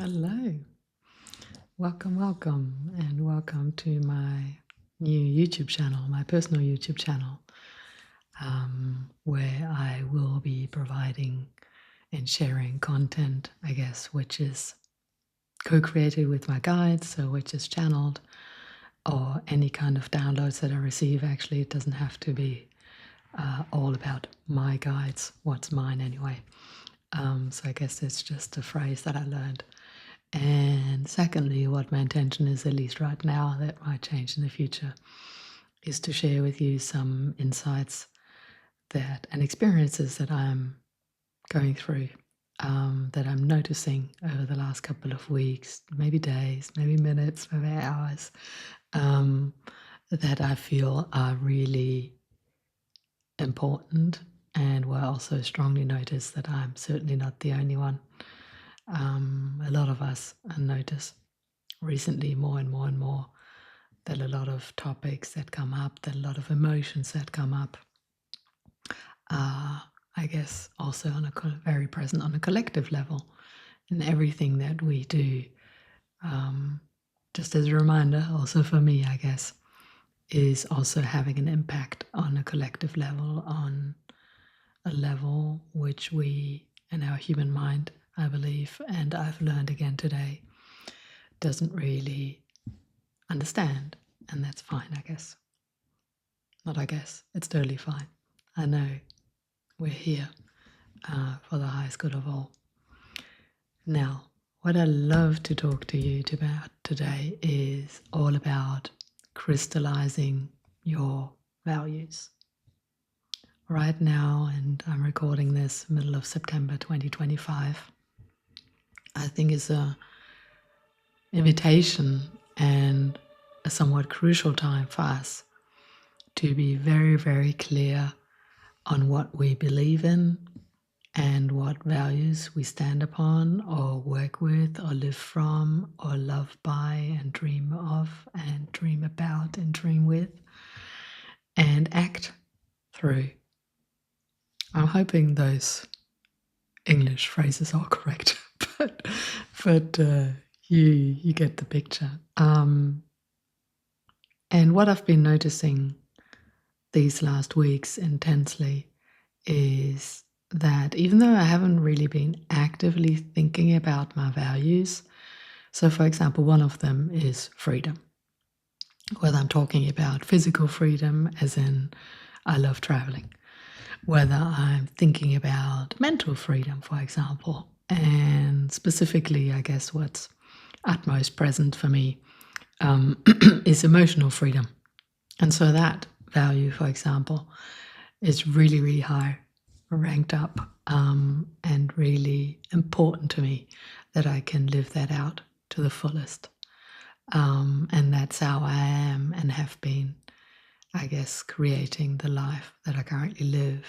Hello, welcome, and welcome to my new YouTube channel, my personal YouTube channel, where I will be providing and sharing content, I guess, which is co-created with my guides, so which is channeled, or any kind of downloads that I receive. Actually, it doesn't have to be all about my guides, what's mine anyway. So I guess it's just a phrase that I learned. And secondly, what my intention is, at least right now, that might change in the future, is to share with you some insights and experiences that I'm going through, that I'm noticing over the last couple of weeks, maybe days, maybe minutes, maybe hours, that I feel are really important, and where I also strongly notice that I'm certainly not the only one. A lot of us notice recently more and more that a lot of topics that come up, that a lot of emotions that come up are, I guess, also very present on a collective level in everything that we do. Just as a reminder, also for me, I guess, is also having an impact on a collective level, on a level which we, in our human mind, I believe, and I've learned again today, doesn't really understand. And that's fine, I guess. Not I guess, it's totally fine. I know we're here for the highest good of all. Now, what I love to talk to you about today is all about crystallizing your values. Right now, and I'm recording this middle of September 2025, I think is a invitation and a somewhat crucial time for us to be very, very clear on what we believe in and what values we stand upon or work with or live from or love by and dream of and dream about and dream with and act through. I'm hoping those English phrases are correct, but you get the picture. And what I've been noticing these last weeks intensely is that even though I haven't really been actively thinking about my values, so for example, one of them is freedom. Whether I'm talking about physical freedom, as in I love traveling, whether I'm thinking about mental freedom, for example, and specifically, I guess what's utmost present for me is emotional freedom. And so that value, for example, is really, really high, ranked up, and really important to me that I can live that out to the fullest. And that's how I am and have been, I guess, creating the life that I currently live.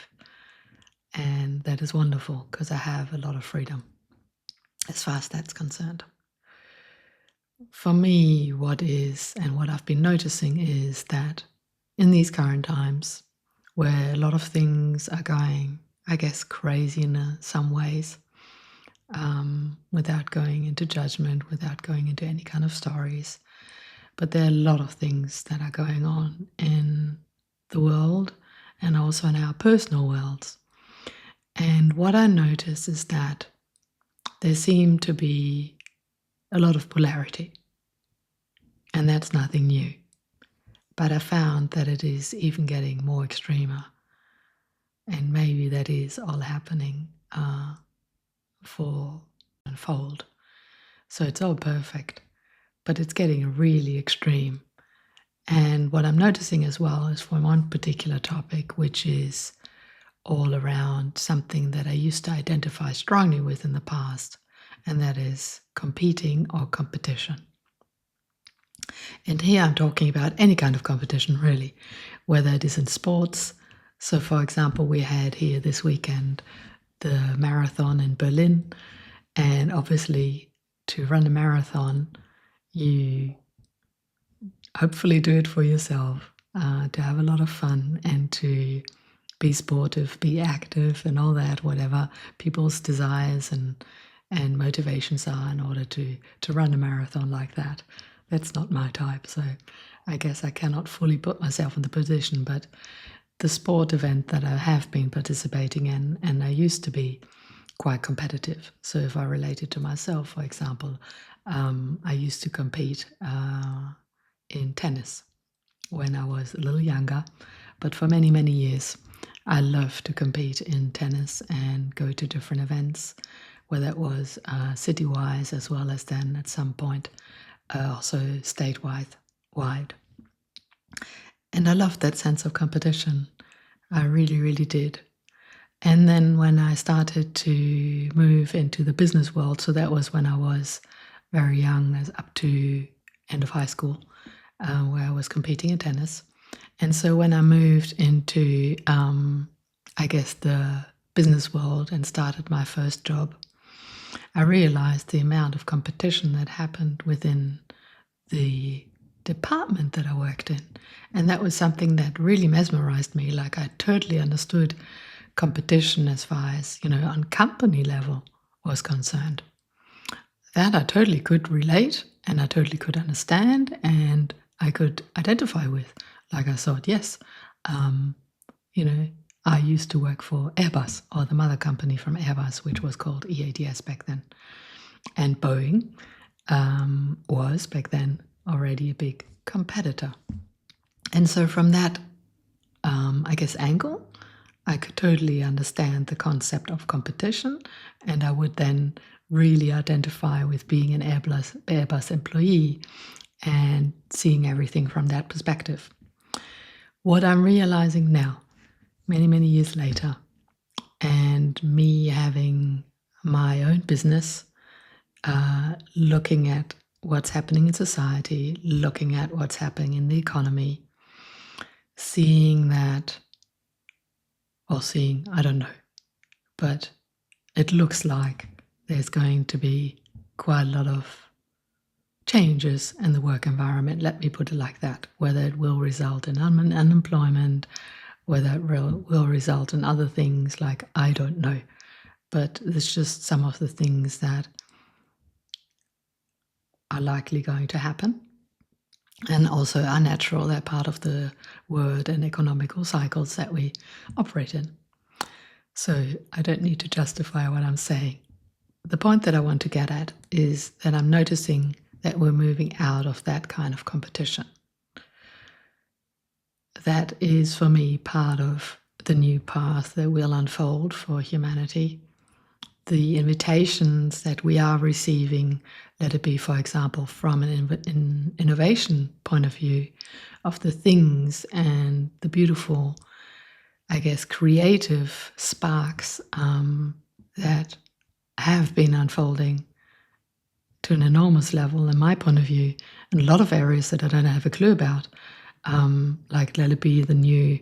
And that is wonderful because I have a lot of freedom as far as that's concerned. For me, what I've been noticing is that in these current times where a lot of things are going, I guess, crazy in some ways, without going into judgment, without going into any kind of stories, but there are a lot of things that are going on in the world and also in our personal worlds. And what I notice is that there seem to be a lot of polarity, and that's nothing new. But I found that it is even getting more extremer, and maybe that is all happening for unfold. So it's all perfect, but it's getting really extreme. And what I'm noticing as well is for one particular topic, which is all around something that I used to identify strongly with in the past, and that is competing or competition. And here I'm talking about any kind of competition, really, whether it is in sports. So, for example, we had here this weekend the marathon in Berlin, and obviously to run a marathon, you hopefully do it for yourself, to have a lot of fun and to be sportive, be active and all that, whatever people's desires and motivations are in order to run a marathon like that. That's not my type, so I guess I cannot fully put myself in the position, but the sport event that I have been participating in, and I used to be quite competitive. So if I relate it to myself, for example, I used to compete in tennis when I was a little younger, but for many, many years, I loved to compete in tennis and go to different events, whether it was city-wise as well as then at some point also statewide. And I loved that sense of competition. I really, really did. And then when I started to move into the business world, so that was when I was very young, as up to end of high school, where I was competing in tennis. And so when I moved into, I guess, the business world and started my first job, I realized the amount of competition that happened within the department that I worked in. And that was something that really mesmerized me. Like, I totally understood competition as far as, on company level was concerned. That I totally could relate, and I totally could understand, and I could identify with. Like, I thought, yes, I used to work for Airbus, or the mother company from Airbus, which was called EADS back then. And Boeing was back then already a big competitor. And so from that, I guess, angle, I could totally understand the concept of competition, and I would then really identify with being an Airbus employee and seeing everything from that perspective. What I'm realizing now, many, many years later, and me having my own business, looking at what's happening in society, looking at what's happening in the economy, seeing, I don't know, but it looks like there's going to be quite a lot of changes in the work environment, let me put it like that, whether it will result in unemployment, whether it will result in other things, like, I don't know. But it's just some of the things that are likely going to happen, and also are natural. They're part of the world and economical cycles that we operate in. So I don't need to justify what I'm saying. The point that I want to get at is that I'm noticing that we're moving out of that kind of competition. That is, for me, part of the new path that will unfold for humanity. The invitations that we are receiving, let it be, for example, from an innovation point of view, of the things and the beautiful, I guess, creative sparks that have been unfolding to an enormous level, in my point of view, in a lot of areas that I don't have a clue about. Like, let it be the new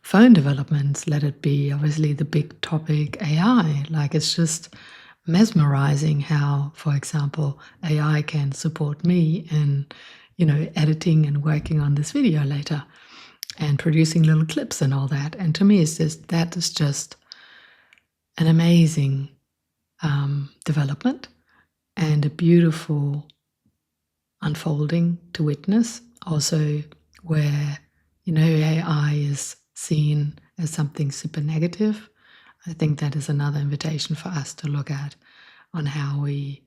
phone developments, let it be obviously the big topic AI. Like, it's just mesmerizing how, for example, AI can support me in, editing and working on this video later and producing little clips and all that. And to me, that is just an amazing development and a beautiful unfolding to witness. Also, where, AI is seen as something super negative, I think that is another invitation for us to look at on how we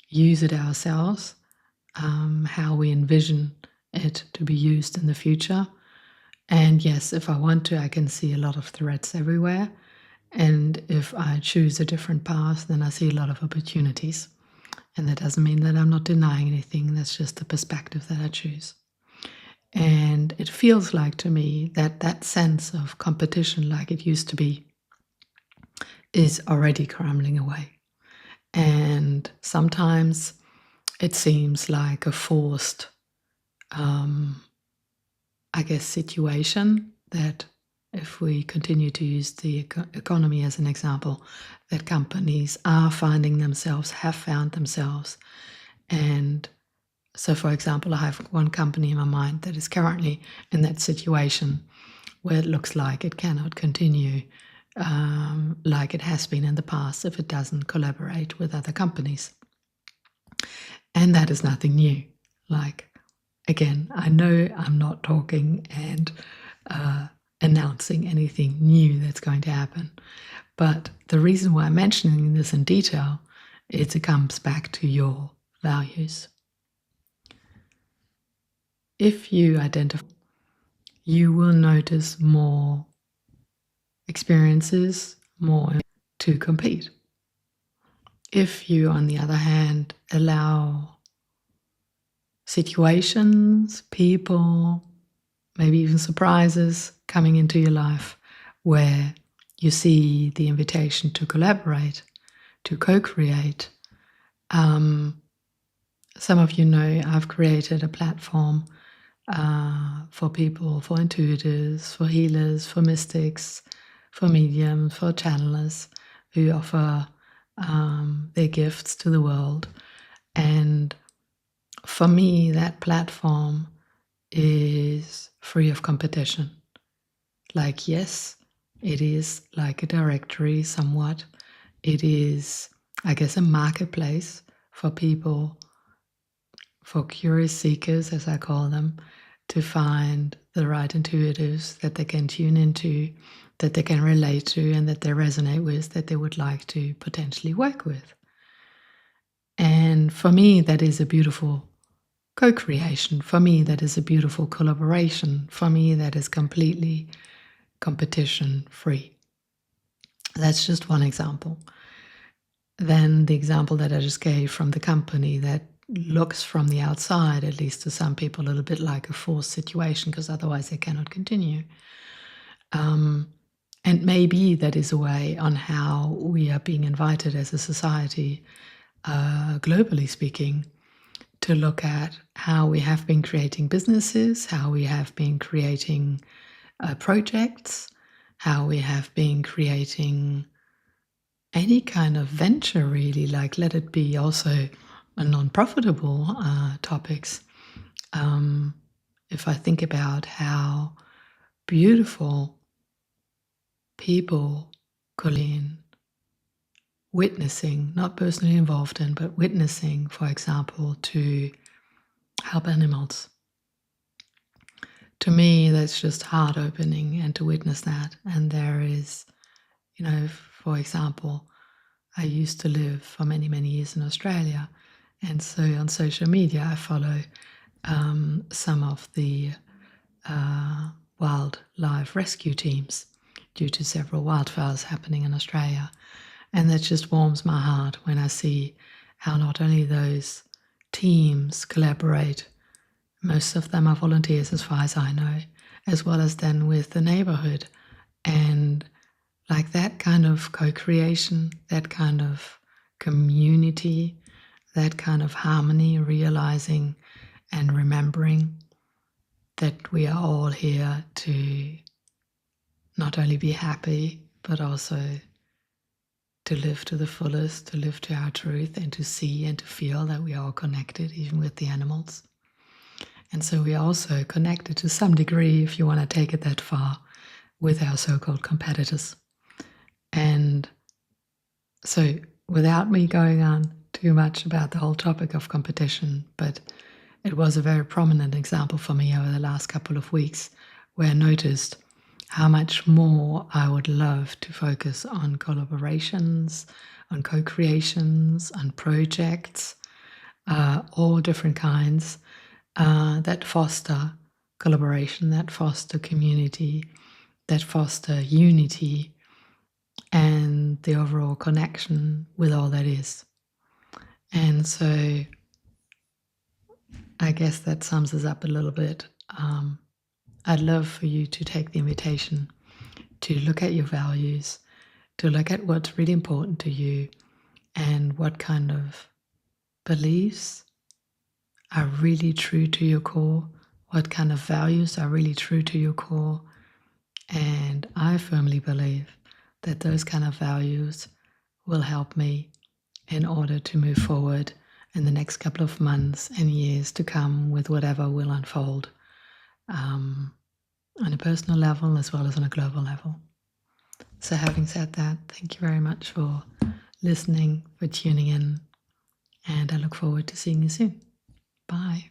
use it ourselves, how we envision it to be used in the future. And yes, if I want to, I can see a lot of threats everywhere. And if I choose a different path, then I see a lot of opportunities. And that doesn't mean that I'm not denying anything. That's just the perspective that I choose. And it feels like to me that sense of competition, like it used to be, is already crumbling away. And sometimes it seems like a forced, situation that, if we continue to use the economy as an example, that companies are finding themselves, have found themselves. And so, for example, I have one company in my mind that is currently in that situation where it looks like it cannot continue like it has been in the past if it doesn't collaborate with other companies. And that is nothing new. Like, again, I know I'm not talking and announcing anything new that's going to happen. But the reason why I'm mentioning this in detail is it comes back to your values. If you identify, you will notice more experiences, more to compete. If you, on the other hand, allow situations, people, maybe even surprises coming into your life where you see the invitation to collaborate, to co-create. Some of you know I've created a platform for people, for intuitives, for healers, for mystics, for mediums, for channelers who offer their gifts to the world. And for me, that platform is free of competition. Like, yes, it is like a directory somewhat. It is, I guess, a marketplace for people, for curious seekers, as I call them, to find the right intuitives that they can tune into, that they can relate to, and that they resonate with, that they would like to potentially work with. And for me, that is a beautiful co-creation. For me, that is a beautiful collaboration. For me, that is completely competition-free. That's just one example. Then the example that I just gave from the company that looks from the outside, at least to some people, a little bit like a forced situation, because otherwise they cannot continue. And maybe that is a way on how we are being invited as a society, globally speaking, to look at how we have been creating businesses, how we have been creating projects, how we have been creating any kind of venture, really, like let it be also a non-profitable topics. If I think about how beautiful people could in witnessing, not personally involved in, but witnessing, for example, to help animals. To me, that's just heart opening, and to witness that. And there is, for example, I used to live for many, many years in Australia. And so on social media, I follow some of the wildlife rescue teams due to several wildfires happening in Australia. And that just warms my heart when I see how not only those teams collaborate, most of them are volunteers as far as I know, as well as then with the neighborhood. And like that kind of co-creation, that kind of community, that kind of harmony, realizing and remembering that we are all here to not only be happy, but also to live to the fullest, to live to our truth, and to see and to feel that we are all connected, even with the animals. And so we are also connected to some degree, if you want to take it that far, with our so-called competitors. And so without me going on too much about the whole topic of competition, but it was a very prominent example for me over the last couple of weeks where I noticed how much more I would love to focus on collaborations, on co-creations, on projects, all different kinds that foster collaboration, that foster community, that foster unity, and the overall connection with all that is. And so I guess that sums us up a little bit. I'd love for you to take the invitation to look at your values, to look at what's really important to you and what kind of beliefs are really true to your core, what kind of values are really true to your core. And I firmly believe that those kind of values will help me in order to move forward in the next couple of months and years to come with whatever will unfold on a personal level as well as on a global level. So having said that, thank you very much for listening, for tuning in, and I look forward to seeing you soon. Bye.